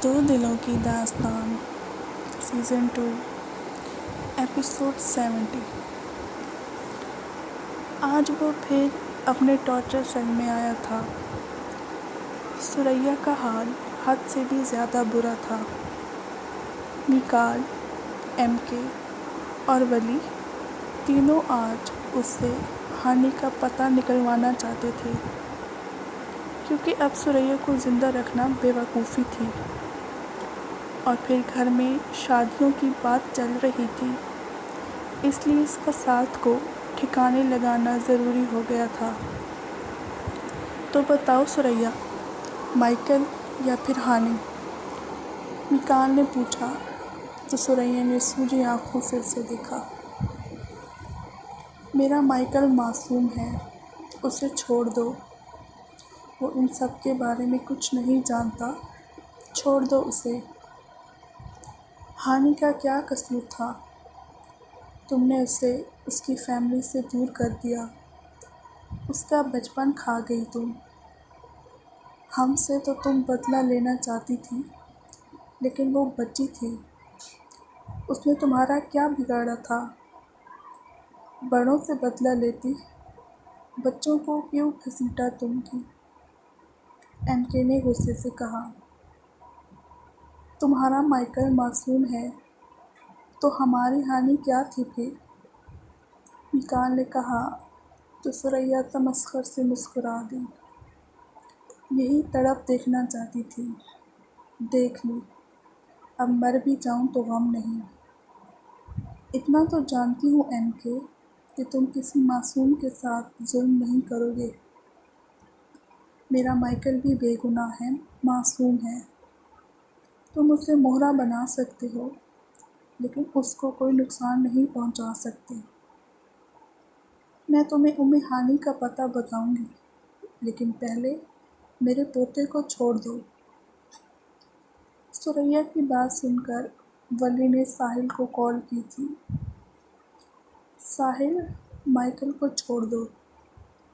دو دلوں کی داستان سیزن 2 ایپیسوڈ 70۔ آج وہ پھر اپنے ٹارچر سیل میں آیا تھا۔ ثریا کا حال حد سے بھی زیادہ برا تھا۔ میکال، ایم کے اور ولی تینوں آج اس سے ہانی کا پتہ نکلوانا چاہتے تھے، کیونکہ اب ثریا کو زندہ رکھنا بے وقوفی تھی، اور پھر گھر میں شادیوں کی بات چل رہی تھی، اس لیے اس فساد کو ٹھکانے لگانا ضروری ہو گیا تھا۔ تو بتاؤ ثریا، مائیکل یا پھر ہانی؟ میکال نے پوچھا تو ثریا نے سوجی آنکھوں سے اسے دیکھا۔ میرا مائیکل معصوم ہے، اسے چھوڑ دو، وہ ان سب کے بارے میں کچھ نہیں جانتا، چھوڑ دو اسے۔ ہانی کا کیا قصور تھا؟ تم نے اسے اس کی فیملی سے دور کر دیا، اس کا بچپن کھا گئی تم۔ ہم سے تو تم بدلہ لینا چاہتی تھی، لیکن وہ بچی تھی، اس نے تمہارا کیا بگاڑا تھا؟ بڑوں سے بدلہ لیتی، بچوں کو کیوں گھسیٹا تم کی؟ ایم کے نے غصے سے کہا۔ تمہارا مائیکل معصوم ہے تو ہماری ہانی کیا تھی پھر؟ میکال نے کہا تو ثریا تمسخر سے مسکرا دی۔ یہی تڑپ دیکھنا چاہتی تھی، دیکھ لی، اب مر بھی جاؤں تو غم نہیں۔ اتنا تو جانتی ہوں ایم کے کہ تم کسی معصوم کے ساتھ ظلم نہیں کرو گے۔ میرا مائیکل بھی بے گناہ ہے، معصوم ہے۔ تم اسے مہرا بنا سکتے ہو، لیکن اس کو کوئی نقصان نہیں پہنچا سکتے۔ میں تمہیں ہانی کا پتہ بتاؤں گی، لیکن پہلے میرے پوتے کو چھوڑ دو۔ ثریا کی بات سن کر ولی نے ساحل کو کال کی تھی۔ ساحل، مائیکل کو چھوڑ دو،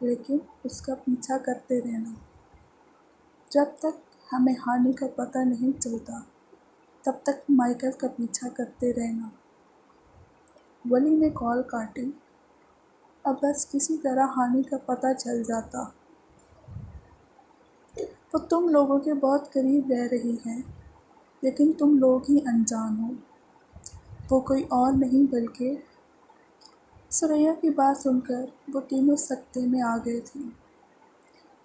لیکن اس کا پیچھا کرتے رہنا۔ جب تک ہمیں ہانی کا پتہ نہیں چلتا، تب تک مائیکل کا پیچھا کرتے رہنا۔ ولی نے کال کاٹی۔ اب بس کسی طرح ہانی کا پتہ چل جاتا۔ وہ تم لوگوں کے بہت قریب رہ رہی ہے، لیکن تم لوگ ہی انجان ہو، وہ کوئی اور نہیں بلکہ… ثریا کی بات سن کر وہ تینوں سکتے میں آ گئے تھے۔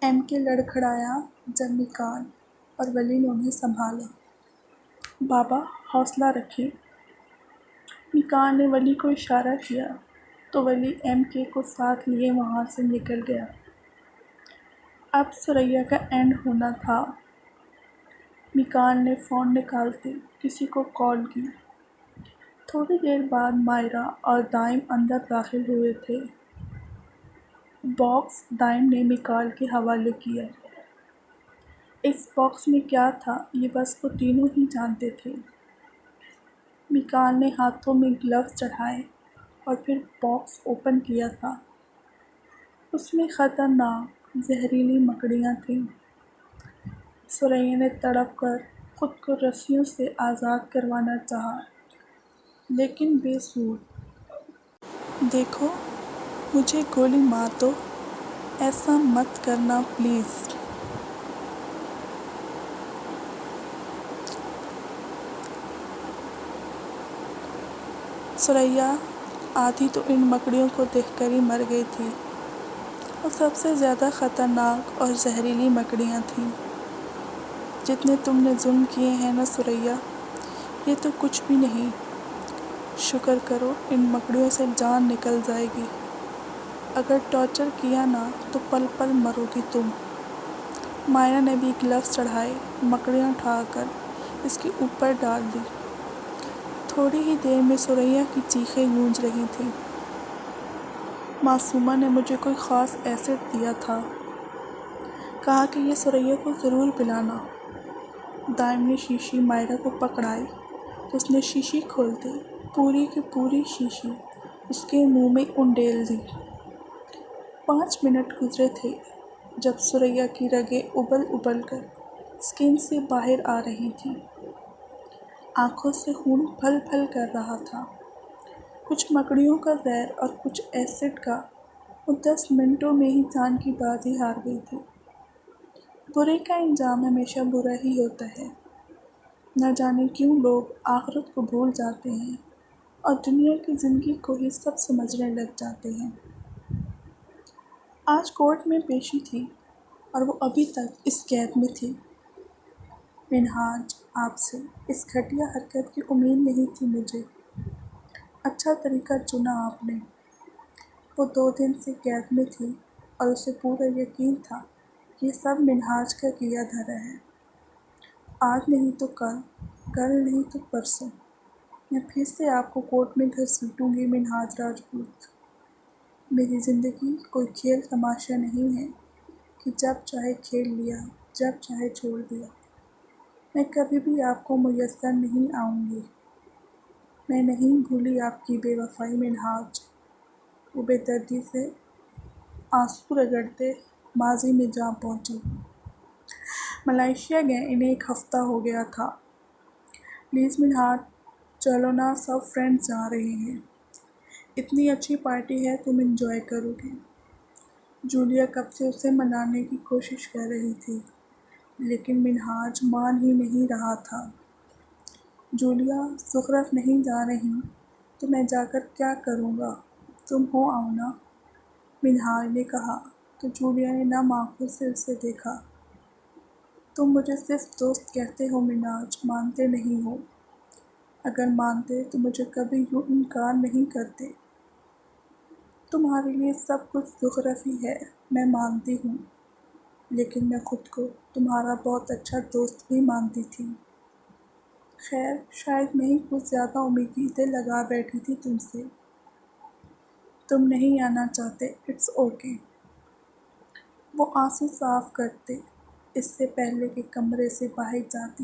ایم کے لڑکھڑایا جب میکال اور ولی نے انہیں سنبھالا۔ بابا، حوصلہ رکھیں۔ میکال نے ولی کو اشارہ کیا تو ولی ایم کے کو ساتھ لیے وہاں سے نکل گیا۔ اب ثریا کا اینڈ ہونا تھا۔ میکال نے فون نکالتے کسی کو کال کی۔ تھوڑی دیر بعد مائرہ اور دائم اندر داخل ہوئے تھے۔ باکس دائم نے میکال کے حوالے کیا۔ اس باکس میں کیا تھا یہ بس وہ تینوں ہی جانتے تھے۔ میکال نے ہاتھوں میں گلوز چڑھائے اور پھر باکس اوپن کیا تھا۔ اس میں خطرناک زہریلی مکڑیاں تھیں۔ ثریا نے تڑپ کر خود کو رسیوں سے آزاد کروانا چاہا، لیکن بے سود۔ دیکھو، مجھے گولی مار دو، ایسا مت کرنا پلیز۔ ثریا آدھی تو ان مکڑیوں کو دیکھ کر ہی مر گئی تھی، اور سب سے زیادہ خطرناک اور زہریلی مکڑیاں تھیں۔ جتنے تم نے ظلم کیے ہیں نا ثریا، یہ تو کچھ بھی نہیں۔ شکر کرو ان مکڑیوں سے جان نکل جائے گی، اگر ٹارچر کیا نا تو پل پل مرو گی تم۔ مائرہ نے بھی گلوز چڑھائے، مکڑیاں اٹھا کر اس کے اوپر ڈال دی۔ تھوڑی ہی دیر میں ثریا کی چیخیں گونج رہی تھیں۔ معصومہ نے مجھے کوئی خاص ایسڈ دیا تھا، کہا کہ یہ ثریا کو ضرور پلانا۔ دائم نے شیشی مائرہ کو پکڑائی تو اس نے شیشی کھولتے پوری کی پوری شیشی اس کے منہ میں انڈیل دی۔ 5 منٹ گزرے تھے جب ثریا کی رگیں ابل ابل کر اسکن سے باہر آ رہی تھی۔ آنکھوں سے خون پھل پھل کر رہا تھا۔ کچھ مکڑیوں کا زہر اور کچھ ایسڈ کا، وہ 10 منٹوں میں ہی جان کی بازی ہار گئی تھی۔ برے کا انجام ہمیشہ برا ہی ہوتا ہے۔ نہ جانے کیوں لوگ آخرت کو بھول جاتے ہیں اور دنیا کی زندگی کو ہی سب سمجھنے لگ جاتے ہیں۔ آج کورٹ میں پیشی تھی اور وہ ابھی تک اس قید میں تھی۔ منہاج، آپ سے اس گھٹیا حرکت کی امید نہیں تھی مجھے۔ اچھا طریقہ چنا آپ نے۔ وہ 2 دن سے قید میں تھی اور اسے پورا یقین تھا کہ یہ سب منہاج کا کیا دھرا ہے۔ آج نہیں تو کل، کل نہیں تو پرسوں، میں پھر سے آپ کو کورٹ میں گھسیٹوں گی منہاج راجپوت۔ میری زندگی کوئی کھیل تماشا نہیں ہے کہ جب چاہے کھیل لیا، جب چاہے چھوڑ دیا۔ میں کبھی بھی آپ کو میسر نہیں آؤں گی۔ میں نہیں بھولی آپ کی بے وفائی منہاج۔ وہ بے دردی سے آنسو رگڑتے ماضی میں جا پہنچی۔ ملائیشیا گئے انہیں 1 ہفتہ ہو گیا تھا۔ پلیز منہاج، چلو نا، سب فرینڈز جا رہے ہیں۔ اتنی اچھی پارٹی ہے، تم انجوائے کرو گے۔ جولیا کب سے اسے منانے کی کوشش کر رہی تھی، لیکن منہاج مان ہی نہیں رہا تھا۔ جولیا، زخرف نہیں جا رہی تو میں جا کر کیا کروں گا؟ تم ہو آؤ نا، منہاج نے کہا تو جولیا نے نم آنکھوں سے اسے دیکھا۔ تم مجھے صرف دوست کہتے ہو منہاج، مانتے نہیں ہو۔ اگر مانتے تو مجھے کبھی یوں انکار نہیں کرتے۔ تمہارے لیے سب کچھ زخرف ہی ہے، میں مانتی ہوں، لیکن میں خود کو تمہارا بہت اچھا دوست بھی مانتی تھی۔ خیر، شاید میں ہی کچھ زیادہ امیدیں لگا بیٹھی تھی تم سے۔ تم نہیں آنا چاہتے، اٹس اوکے۔ وہ آنسو صاف کرتے اس سے پہلے کہ کمرے سے باہر جاتی۔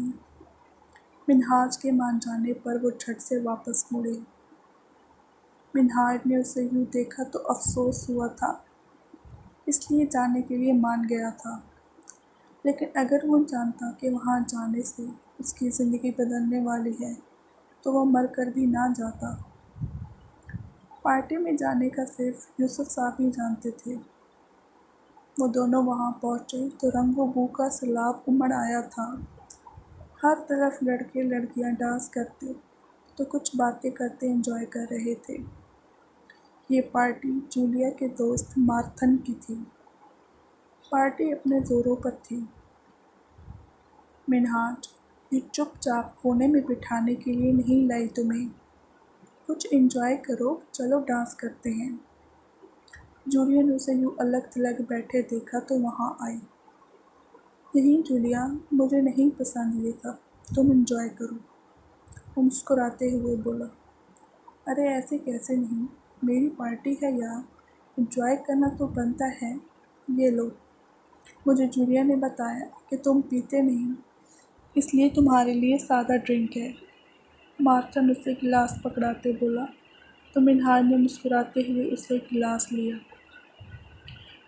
منہاج کے مان جانے پر وہ جھٹ سے واپس مڑے۔ منہاج نے اسے یوں دیکھا تو افسوس ہوا تھا، اس لیے جانے کے لیے مان گیا تھا، لیکن اگر وہ جانتا کہ وہاں جانے سے اس کی زندگی بدلنے والی ہے تو وہ مر کر بھی نہ جاتا۔ پارٹی میں جانے کا صرف یوسف صاحب ہی جانتے تھے۔ وہ دونوں وہاں پہنچے تو رنگ و بو کا سیلاب امڑ آیا تھا۔ ہر طرف لڑکے لڑکیاں ڈانس کرتے تو کچھ باتیں کرتے انجوائے کر رہے تھے۔ یہ پارٹی جولیا کے دوست مارتھن کی تھی۔ پارٹی اپنے زوروں پر تھی۔ منہاج، یہ چپ چاپ کونے میں بٹھانے کے لیے نہیں لائی تمہیں۔ کچھ انجوائے کرو، چلو ڈانس کرتے ہیں۔ جولیا نے اسے یوں الگ تھلگ بیٹھے دیکھا تو وہاں آئی۔ نہیں جولیا، مجھے نہیں پسند یہ سب، تم انجوائے کرو۔ وہ مسکراتے ہوئے بولا۔ ارے ایسے کیسے نہیں، میری پارٹی ہے یار، انجوائے کرنا تو بنتا ہے۔ یہ لو۔ مجھے جولیا نے بتایا کہ تم پیتے نہیں، اس لیے تمہارے لیے سادہ ڈرنک ہے۔ مارتھن اسے گلاس پکڑاتے بولا تو منہاج نے مسکراتے ہوئے اسے گلاس لیا۔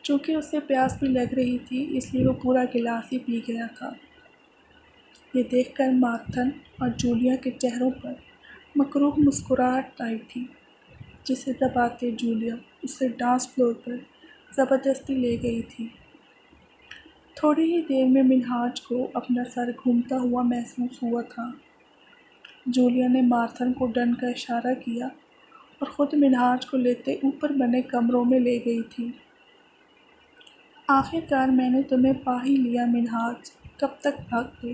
چونکہ اسے پیاس بھی لگ رہی تھی اس لیے وہ پورا گلاس ہی پی گیا تھا۔ یہ دیکھ کر مارتھن اور جولیا کے چہروں پر مکروہ مسکراہٹ آئی تھی، جسے دباتے جولیا اسے ڈانس فلور پر زبردستی لے گئی تھی۔ تھوڑی ہی دیر میں منہاج کو اپنا سر گھومتا ہوا محسوس ہوا تھا۔ جولیا نے مارتھن کو ڈن کا اشارہ کیا اور خود منہاج کو لیتے اوپر بنے کمروں میں لے گئی تھی۔ آخر کار میں نے تمہیں پا ہی لیا منہاج، کب تک بھاگتے؟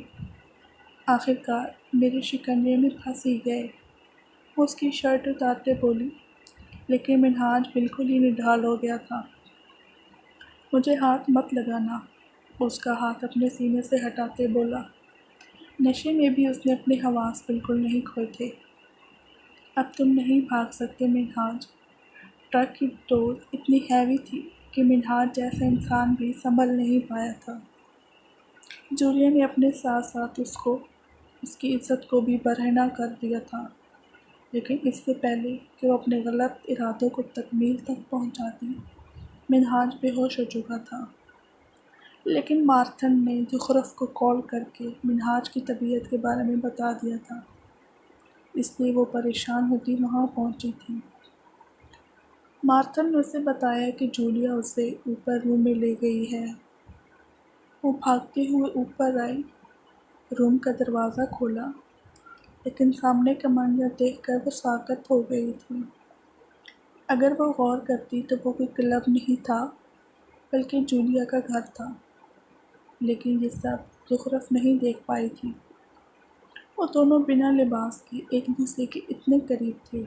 آخر کار میرے شکنجے میں پھنس ہی گئے، وہ اس کی شرٹ اتارتے بولی، لیکن منہاج بالکل ہی نڈھال ہو گیا تھا۔ مجھے ہاتھ مت لگانا، وہ اس کا ہاتھ اپنے سینے سے ہٹاتے بولا۔ نشے میں بھی اس نے اپنے حواس بالکل نہیں کھوئے تھے۔ اب تم نہیں بھاگ سکتے منہاج۔ ٹرک کی ڈوز اتنی ہیوی تھی کہ منہاج جیسا انسان بھی سنبھل نہیں پایا تھا۔ جولیا نے اپنے ساتھ ساتھ اس کی عزت کو بھی برہنہ کر دیا تھا، لیکن اس سے پہلے کہ وہ اپنے غلط ارادوں کو تکمیل تک پہنچاتی، منہاج بے ہوش ہو چکا تھا۔ لیکن مارتھن نے زخرف کو کال کر کے منہاج کی طبیعت کے بارے میں بتا دیا تھا، اس لیے وہ پریشان ہوتی وہاں پہنچی تھی۔ مارتھن نے اسے بتایا کہ جولیا اسے اوپر روم میں لے گئی ہے۔ وہ بھاگتے ہوئے اوپر آئی، روم کا دروازہ کھولا، لیکن سامنے کا منظر دیکھ کر وہ ساکت ہو گئی تھی۔ اگر وہ غور کرتی تو وہ کوئی کلب نہیں تھا بلکہ جولیا کا گھر تھا، لیکن یہ سب زخرف نہیں دیکھ پائی تھی۔ وہ دونوں بنا لباس کے ایک دوسرے کے اتنے قریب تھے،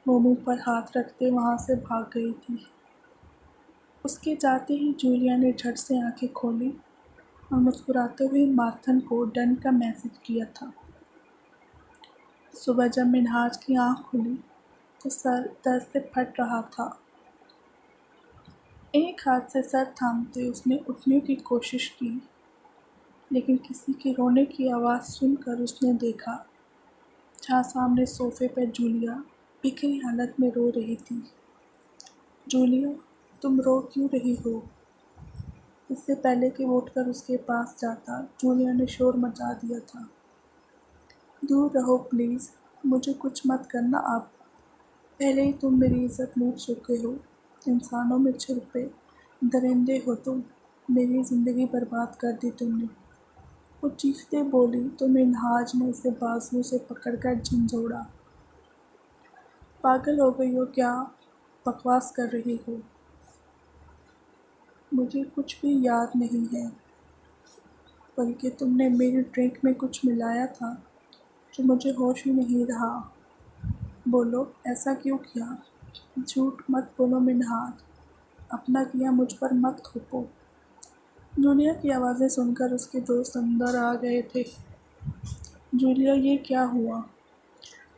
وہ منہ پر ہاتھ رکھتے وہاں سے بھاگ گئی تھی۔ اس کے جاتے ہی جولیا نے جھٹ سے آنکھیں کھولی اور مسکراتے ہوئے مارتھن کو ڈن کا میسج کیا تھا۔ صبح جب منہاج کی آنکھ کھلی تو سر درد سے پھٹ رہا تھا۔ ایک ہاتھ سے سر تھامتے اس نے اٹھنے کی کوشش کی، لیکن کسی کے رونے کی آواز سن کر اس نے دیکھا جہاں سامنے صوفے پر جولیا بکھری حالت میں رو رہی تھی۔ جولیا، تم رو کیوں رہی ہو؟ اس سے پہلے کہ وہ اٹھ کر اس کے پاس جاتا، جولیا نے شور مچا دیا تھا۔ دور رہو پلیز، مجھے کچھ مت کرنا اب، پہلے ہی تم میری عزت لوٹ چکے ہو، انسانوں میں چھپے درندے ہو تم، میری زندگی برباد کر دی تم نے۔ وہ چیختے بولی تو منہاج نے اسے بازو سے پکڑ کر جھنجھوڑا۔ پاگل ہو گئی ہو کیا؟ بکواس کر رہی ہو؟ مجھے کچھ بھی یاد نہیں ہے، بلکہ تم نے میری ڈرنک میں کچھ ملایا تھا جو مجھے ہوش ہی نہیں رہا۔ بولو ایسا کیوں کیا؟ جھوٹ مت بولو منہاج، اپنا کیا مجھ پر مت تھوپو۔ جولیا کی آوازیں سن کر اس کے دوست اندر آ گئے تھے۔ جولیا، یہ کیا ہوا؟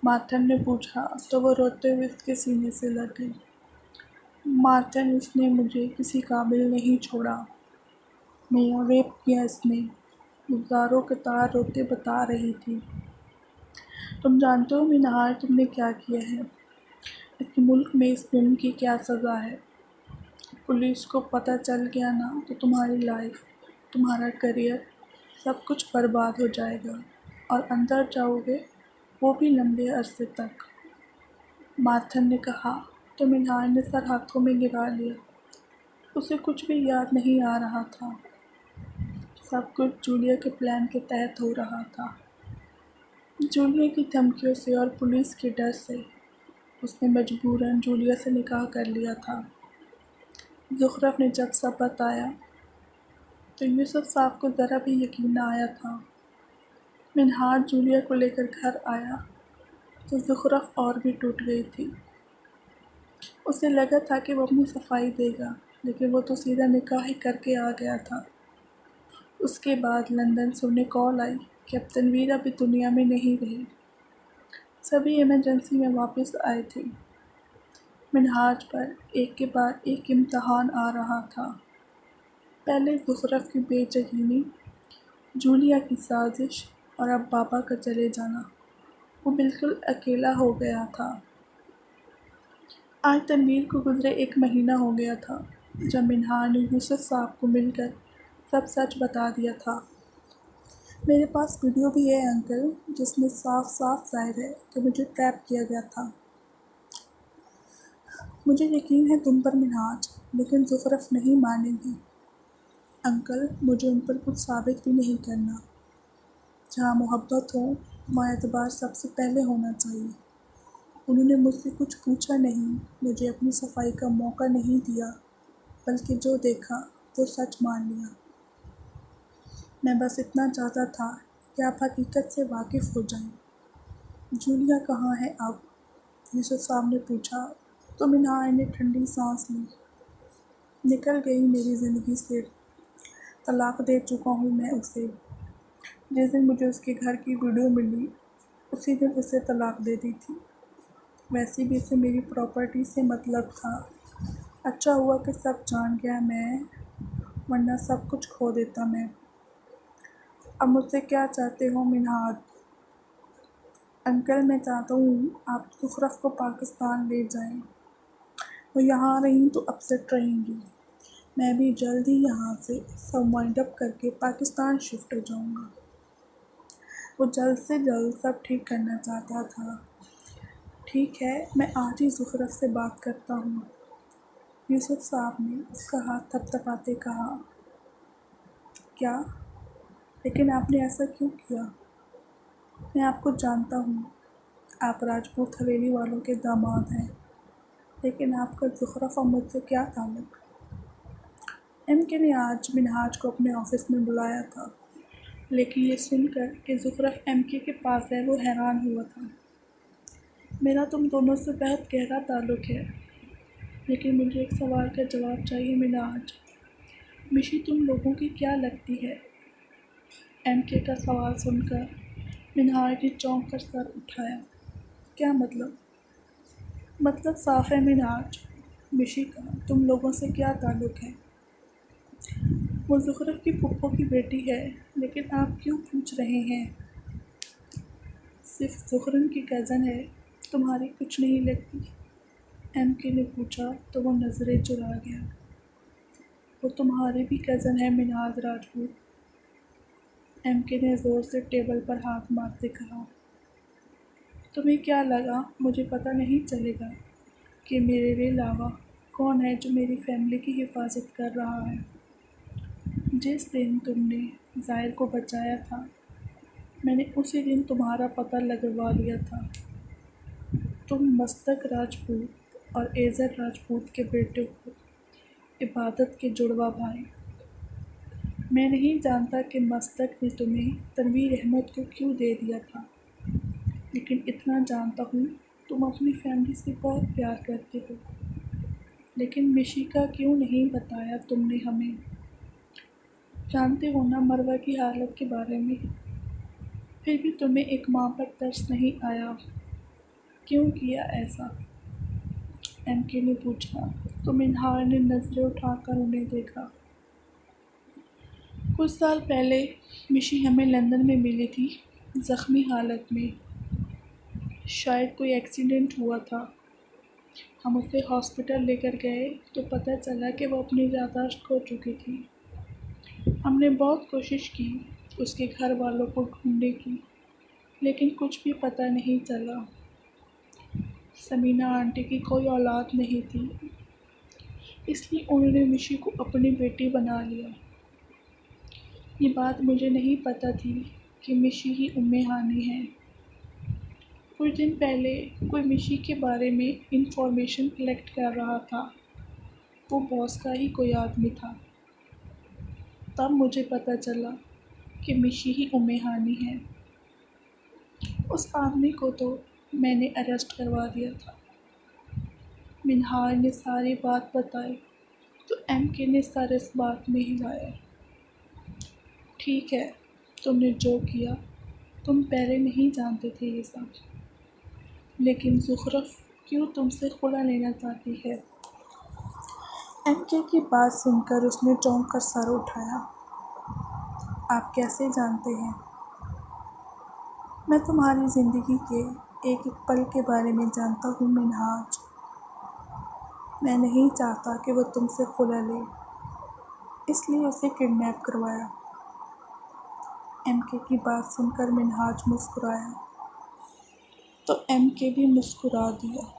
مارتھن نے پوچھا تو وہ روتے ہوئے اس کے سینے سے لگ گئی۔ مارتھن، اس نے مجھے کسی قابل نہیں چھوڑا، میرا ریپ کیا اس نے، گلزاروں کے تار روتے بتا رہی تھی۔ تم جانتے ہو منہاج تم نے کیا کیا ہے؟ اس ملک میں اس جرم کی کیا سزا ہے؟ پولیس کو پتہ چل گیا نا تو تمہاری لائف، تمہارا کیریئر، سب کچھ برباد ہو جائے گا اور اندر جاؤ گے، وہ بھی لمبے عرصے تک۔ مارتھن نے کہا تو منہاج نے سر ہاتھوں میں گرا لیا۔ اسے کچھ بھی یاد نہیں آ رہا تھا۔ سب کچھ جولیا کے پلان کے تحت ہو رہا تھا۔ جولیا کی دھمکیوں سے اور پولیس کے ڈر سے اس نے مجبوراً جولیا سے نکاح کر لیا تھا۔ زخرف نے جب سب بتایا تو یوسف صاحب کو ذرا بھی یقین نہ آیا تھا۔ منہاج جولیا کو لے کر گھر آیا تو زخرف اور بھی ٹوٹ گئی تھی۔ اسے لگا تھا کہ وہ اپنی صفائی دے گا، لیکن وہ تو سیدھا نکاح ہی کر کے آ گیا تھا۔ اس کے بعد لندن سے انہیں کال آئی کہ اب تنویر ابھی دنیا میں نہیں رہی۔ سبھی ایمرجنسی میں واپس آئے تھے۔ منہاج پر ایک کے بعد ایک امتحان آ رہا تھا۔ پہلے زخرف کی بے یقینی، جولیا کی سازش اور اب بابا کا چلے جانا۔ وہ بالکل اکیلا ہو گیا تھا۔ آج تنویر کو گزرے 1 مہینہ ہو گیا تھا جب منہاج نے یوسف صاحب کو مل کر سب سچ بتا دیا تھا۔ میرے پاس ویڈیو بھی ہے انکل، جس میں صاف صاف ظاہر ہے کہ مجھے ٹریپ کیا گیا تھا۔ مجھے یقین ہے تم پر منہاج، لیکن زخرف نہیں مانے گی۔ انکل، مجھے ان پر کچھ ثابت بھی نہیں کرنا۔ جہاں محبت ہو وہاں اعتبار سب سے پہلے ہونا چاہیے۔ انہوں نے مجھ سے کچھ پوچھا نہیں، مجھے اپنی صفائی کا موقع نہیں دیا، بلکہ جو دیکھا وہ سچ مان لیا۔ میں بس اتنا چاہتا تھا کہ آپ حقیقت سے واقف ہو جائیں۔ جولیا کہاں ہے اب؟ یوسف صاحب نے پوچھا تو منہاج نے ٹھنڈی سانس لی۔ نکل گئی میری زندگی سے، طلاق دے چکا ہوں میں اسے۔ جس دن مجھے اس کے گھر کی ویڈیو ملی اسی دن اسے طلاق دے دی تھی۔ ویسے بھی اسے میری پراپرٹی سے مطلب تھا۔ اچھا ہوا کہ سب جان گیا میں، ورنہ سب کچھ کھو دیتا میں۔ اب مجھ سے کیا چاہتے ہو منہاج؟ انکل، میں چاہتا ہوں آپ زخرف کو پاکستان لے جائیں۔ وہ یہاں رہیں تو اپسیٹ رہیں گی، میں بھی جلد ہی یہاں سے سب وائنڈ اپ کر کے پاکستان شفٹ ہو جاؤں گا۔ وہ جلد سے جلد سب ٹھیک کرنا چاہتا تھا۔ ٹھیک ہے، میں آج ہی زخرف سے بات کرتا ہوں، یوسف صاحب نے اس کا ہاتھ تھپ تھپاتے کہا۔ کیا؟ لیکن آپ نے ایسا کیوں کیا؟ میں آپ کو جانتا ہوں، آپ راجپوت حویلی والوں کے داماد ہیں، لیکن آپ کا زخرف اور مجھ سے کیا تعلق؟ ایم کے نے آج منہاج کو اپنے آفس میں بلایا تھا، لیکن یہ سن کر کہ زخرف ایم کے پاس ہے وہ حیران ہوا تھا۔ میرا تم دونوں سے بہت گہرا تعلق ہے، لیکن مجھے ایک سوال کا جواب چاہیے منہاج۔ مشی تم لوگوں کی کیا لگتی ہے؟ ایم کے کا سوال سن کر منہاج نے چونک کر سر اٹھایا۔ کیا مطلب؟ مطلب صاف ہے منہاج، مشی کا تم لوگوں سے کیا تعلق ہے؟ وہ زخرف کی پھپھو کی بیٹی ہے، لیکن آپ کیوں پوچھ رہے ہیں؟ صرف زخرف کی کزن ہے، تمہاری کچھ نہیں لگتی؟ ایم کے نے پوچھا تو وہ نظریں چرا گیا۔ وہ تمہاری بھی کزن ہے منہاج راجپوت، ایم کے نے زور سے ٹیبل پر ہاتھ مارتے کہا۔ تمہیں کیا لگا مجھے پتہ نہیں چلے گا کہ میرے علاوہ کون ہے جو میری فیملی کی حفاظت کر رہا ہے؟ جس دن تم نے زاہر کو بچایا تھا، میں نے اسی دن تمہارا پتہ لگوا لیا تھا۔ تم مستک راجپوت اور ایزر راجپوت کے بیٹے ہو، عبادت کے جڑواں بھائی۔ میں نہیں جانتا کہ مستک نے تمہیں تنویر احمد کو کیوں دے دیا تھا، لیکن اتنا جانتا ہوں تم اپنی فیملی سے بہت پیار کرتے ہو۔ لیکن مشی کا کیوں نہیں بتایا تم نے ہمیں؟ جانتے ہو نا مروہ کی حالت کے بارے میں؟ پھر بھی تمہیں ایک ماں پر ترس نہیں آیا؟ کیوں کیا ایسا؟ ایم کے نے پوچھا تو منہاج نے نظریں اٹھا کر انہیں دیکھا۔ کچھ سال پہلے مشی ہمیں لندن میں ملی تھی، زخمی حالت میں۔ شاید کوئی ایکسیڈنٹ ہوا تھا۔ ہم اسے ہاسپٹل لے کر گئے تو پتہ چلا کہ وہ اپنی یادداشت کھو چکی تھی۔ ہم نے بہت کوشش کی اس کے گھر والوں کو ڈھونڈنے کی، لیکن کچھ بھی پتہ نہیں چلا۔ سمینہ آنٹی کی کوئی اولاد نہیں تھی، اس لیے انہوں نے مشی کو اپنی بیٹی بنا لیا۔ یہ بات مجھے نہیں پتہ تھی کہ مشی ہی ہانی ہے۔ کچھ دن پہلے کوئی مشی کے بارے میں انفارمیشن کلیکٹ کر رہا تھا، وہ باس کا ہی کوئی آدمی تھا۔ تب مجھے پتہ چلا کہ مشی ہی ہانی ہے۔ اس آدمی کو تو میں نے اریسٹ کروا دیا تھا۔ منہاج نے ساری بات بتائی تو ایم کے نے سر اس بات میں ہلایا۔ ٹھیک ہے، تم نے جو کیا، تم پہلے نہیں جانتے تھے یہ سب، لیکن زخرف کیوں تم سے خلا لینا چاہتی ہے؟ ایم کے کی بات سن کر اس نے چونک کر سر اٹھایا۔ آپ کیسے جانتے ہیں؟ میں تمہاری زندگی کے ایک ایک پل کے بارے میں جانتا ہوں منہاج۔ میں نہیں چاہتا کہ وہ تم سے خلا لے، اس لیے اسے کڈنیپ کروایا۔ ایم کے کی بات سن کر منہاج مسکرایا تو ایم کے بھی مسکرا دیا۔